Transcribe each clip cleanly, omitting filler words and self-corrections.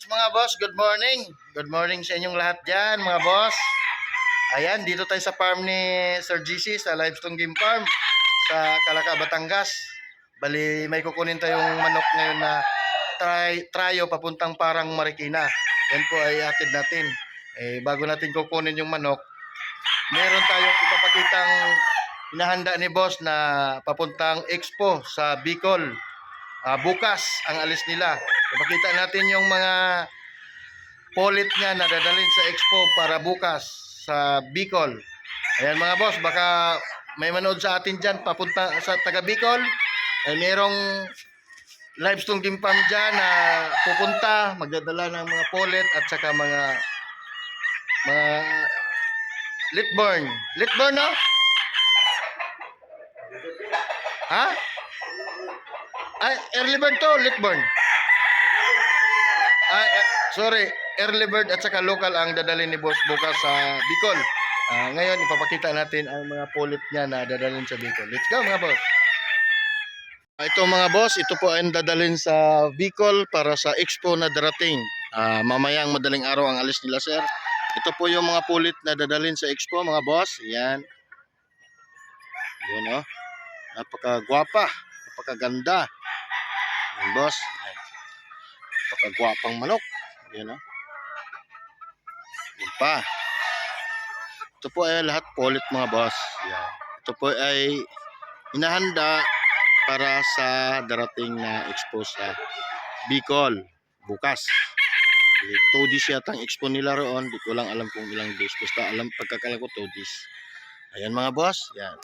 Mga boss, good morning. Good morning sa inyong lahat dyan, mga boss. Ayan, dito tayo sa farm ni Sir GC sa Limestone Game Farm sa Calaca, Batangas. Bali, may kukunin tayong manok ngayon na tryo papuntang Parang Marikina. Yan po ay atid natin. Bago natin kukunin yung manok, meron tayong ipapakitang hinahanda ni boss na papuntang Expo sa Bicol. Bukas ang alis nila. Ipakita natin yung mga polit niya na dadalhin sa Expo para bukas sa Bicol. Ayan mga boss, baka may manood sa atin dyan papunta sa taga Bicol. Ay merong Limestone Game Farm dyan na pupunta, magdadala ng mga polit at saka mga litborn. Litborn, no? Ha? Ay, early bird to, litborn. Sorry, early bird at saka local ang dadalhin ni boss bukas sa Bicol. Ngayon, ipapakita natin ang mga polit niya na dadalhin sa Bicol. Let's go mga boss. Ito mga boss, ito po ay dadalhin sa Bicol para sa Expo na darating. Mamayang madaling araw ang alis nila, sir. Ito po yung mga pulit na dadalhin sa Expo mga boss. Yan. Yan, oh. Napakagwapa, napakaganda. Yan boss. Napakagwapang manok. Yan, oh. Yan pa. Ito po ay lahat polit mga boss. Yan. Ito po ay inahanda para sa darating na expo sa Bicol bukas. 2 days yata ang expo nila roon. Di ko lang alam kung ilang days. Basta alam pagkakala ko 2 days. Ayan mga boss. Yan.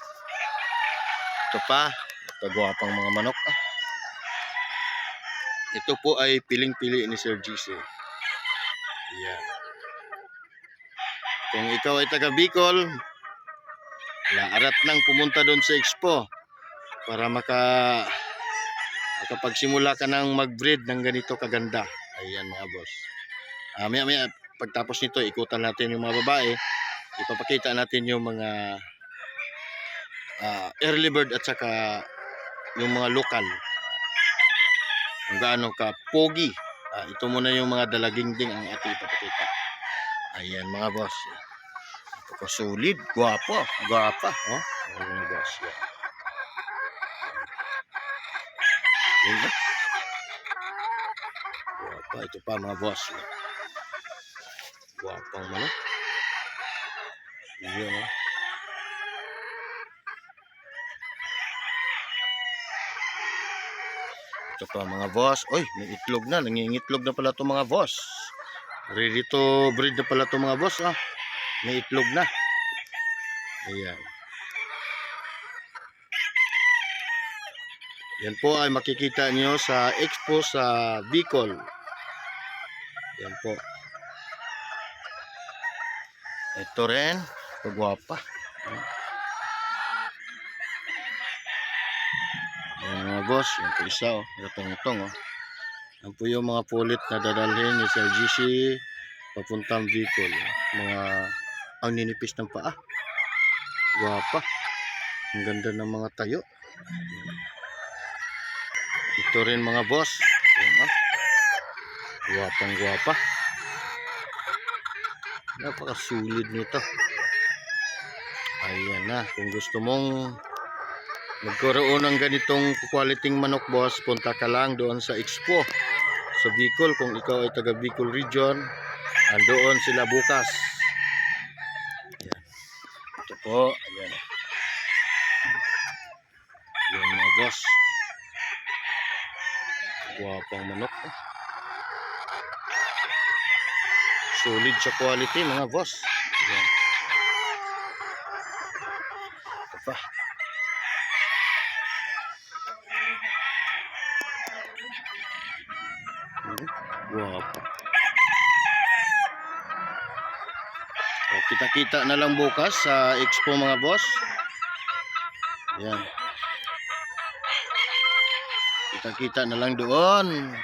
Ito pa. Napagwapang mga manok. Ito po ay piling-pili ni Sir GC. Yan. Kung ikaw ay taga Bicol, arat nang pumunta doon sa expo para makapagsimula ka ng mag-breed ng ganito kaganda. Ayan mga boss. Maya pagtapos nito, ikutan natin yung mga babae. Ipapakita natin yung mga early bird at saka yung mga lokal. Kung gaano ka pogi. Ito muna yung mga dalagingding ang ating ipapakita. Ayan mga boss. Napaka-solid. Guwapo. Guwapa. Oh? Ayan mga boss. Yan. Guwapa. Ito pa mga boss. Guwapang manok. Yan, oh. Ito pa mga boss. Oy, may itlog na. Nangingitlog na pala itong mga boss. Ready to breed na pala itong mga boss. May itlog na. Ayan. Yan po ay makikita nyo sa expo sa Bicol. Yan po. Ito rin. Pagwapa. Yan mga boss. Yan po isa. Itong. Yan po yung mga pulit na dadalhin ni Sir GC papuntang Bicol. Ang ninipis ng paa. Guwapa. Ang ganda ng mga tayo. Ito rin mga boss. Yan, guwapang guwapa. Napakasulit nito. Ayan na. Kung gusto mong magkaroon ng ganitong quality manok boss, punta ka lang doon sa expo sa Bicol. Kung ikaw ay taga Bicol region, andoon sila bukas. Ayan. Ito po. Ayan. Ayan mga boss. Guwapang manok. Solid sa quality mga boss. Ayan. Ito pa. Guwapo. Kita-kita na lang bukas sa expo mga boss. Ayan. Kita-kita na lang doon.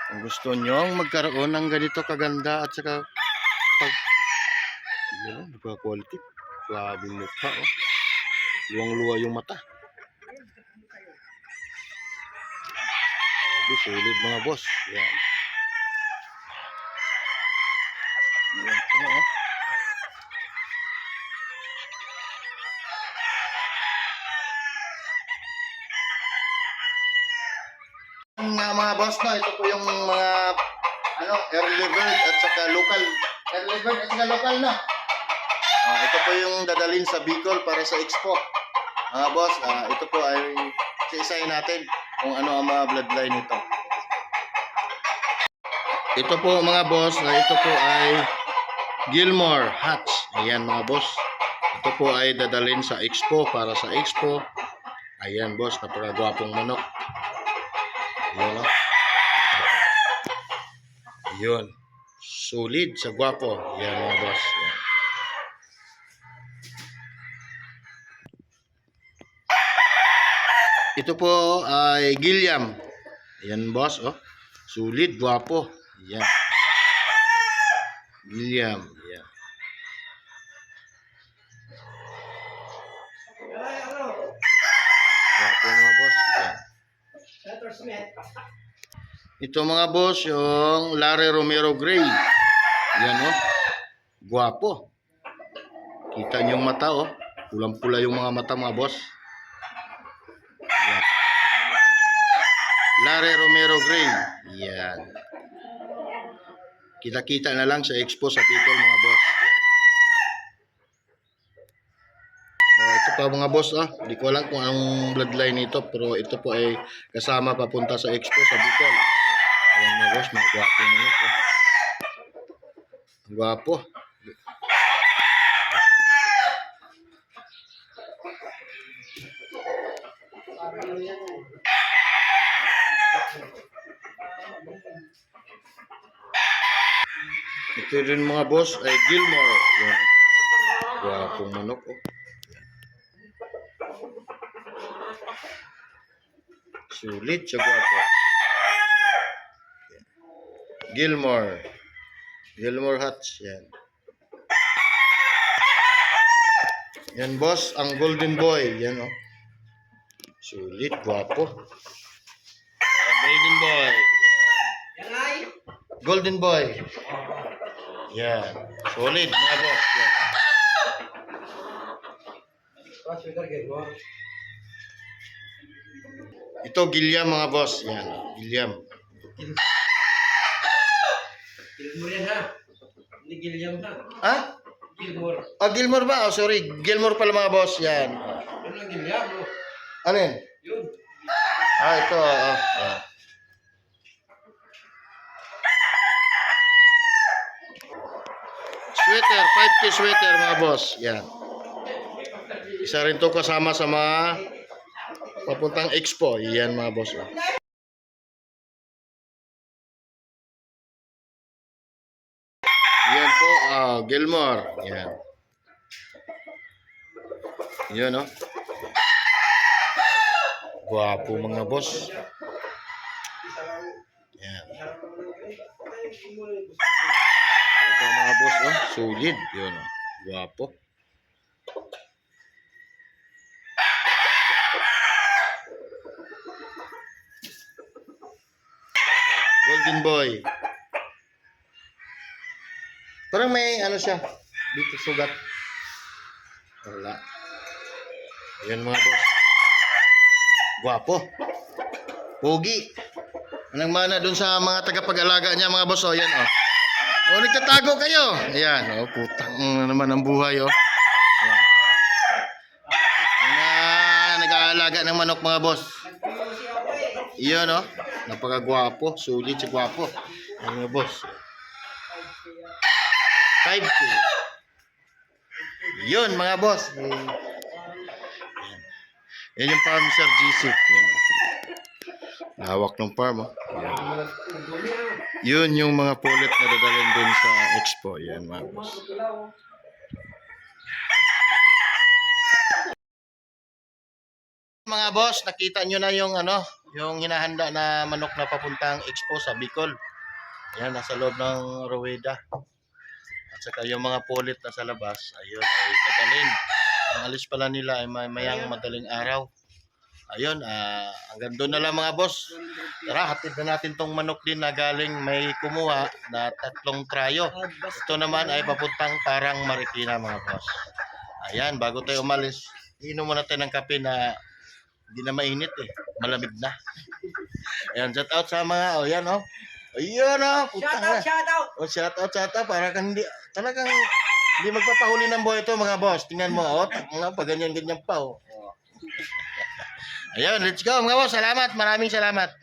Kung gusto nyong magkaroon ng ganito kaganda at saka quality. Grabe mukha. Luwang-luwa yung mata. Solid mga boss. Ayan. Ano, oh. Mga boss, no, ito po yung mga early bird at saka local. Early bird at saka local na. Ito po yung dadalhin sa Bicol para sa expo. Mga boss, ito po ay isa-isahin natin kung ano ang mga bloodline nito. Ito po mga boss, ito po ay Gilmore Hatch. Ayan mga boss. Ito po ay dadalhin sa expo para sa expo. Ayan boss, napakagwapong manok. Ayan o. Yun. Solid sa gwapo. Ayan mga boss. Ayan. Ito po ay Gilliam. Ayan boss, oh. Solid, gwapo. Ayan. Gilliam. Ayan. Gwapo mga boss. Ayan. Ito mga boss, yung Larry Romero Gray. Ayan oh. Gwapo. Kita niyo yung mata oh. Pulang-pula yung mga mata mga boss. Ayan. Larry Romero Gray. Ayan. Kita-kita na lang sa expo sa Bicol mga boss. Ito pa mga boss hindi ko alam kung anong bloodline nito, pero ito po ay kasama papunta sa expo sa Bicol. Ayan mga boss, mga gwapo manok oh. Ang gwapo. Ito rin mga boss ay Gilmore. Ayan. Gwapong manok oh. Sulit siya gwapo. Gilmore. Gilmore Hatch. Yan. Yan boss, ang Golden Boy. Yan oh. Sulit, gwapo. Golden Boy. Yan. Golden Boy. Yan. Solid mga boss. Yan. Ito Gilliam mga boss. Yan. Gilliam. Gilmore yan ha. Hindi Gilliam ha. Ha? Gilmore. Gilmore ba? Sorry. Gilmore pala mga boss. Yan. Ano ang Gilliam no? Ano yun? Yun. Ito. Yan. Sweater. 5K sweater mga boss. Yan. Isa rin to kasama sa mga papuntang expo. Yan mga boss. Yan po, Gilmore. Yan. Yan, oh. Gwapo mga boss. Yan. Ito mga boss, oh. Solid. Yan, oh. Gwapo. Golden Boy. Parang may ano siya. Dito sugat. Wala. Ayan mga boss. Gwapo. Pogi. Anong mana dun sa mga tagapag-alaga niya mga boss. O yan o. O nagtatago kayo. Ayan o. Putang naman ang buhay o. Ayan. Mga nag-aalaga ng manok mga boss. Iyan o. Napakagwapo. Sulit si gwapo. Ayan mga boss. 5K. Yun mga boss. Yan yung farm Sir GC. Yan. Hawak ng farm. Oh. Yun yung mga pulit na dadalhin dun sa expo. Yan mga boss. Mga boss, nakita nyo na yung yung hinahanda na manok na papuntang expo sa Bicol. Yan, nasa loob ng Rueda. At saka yung mga pulit na sa labas, ayun, ay dadalhin. Ang alis pala nila ay mayang madaling araw. Ayun, hanggang doon na lang mga boss. Tara, hatid na natin tong manok din na galing may kumuha na 3 trayo. Ito naman ay papuntang Parang Marikina mga boss. Ayan, bago tayo umalis, inom muna tayo ng kape na hindi na mainit eh. Malamig na. Ayan, shout out sa mga, yan Ayun putang na. Shout out! Shout out. Para kang hindi, talagang hindi magpapahuli ng buhay ito mga boss. Tingnan mo, pag ganyan pa Ayun, let's go mga boss. Salamat, maraming salamat.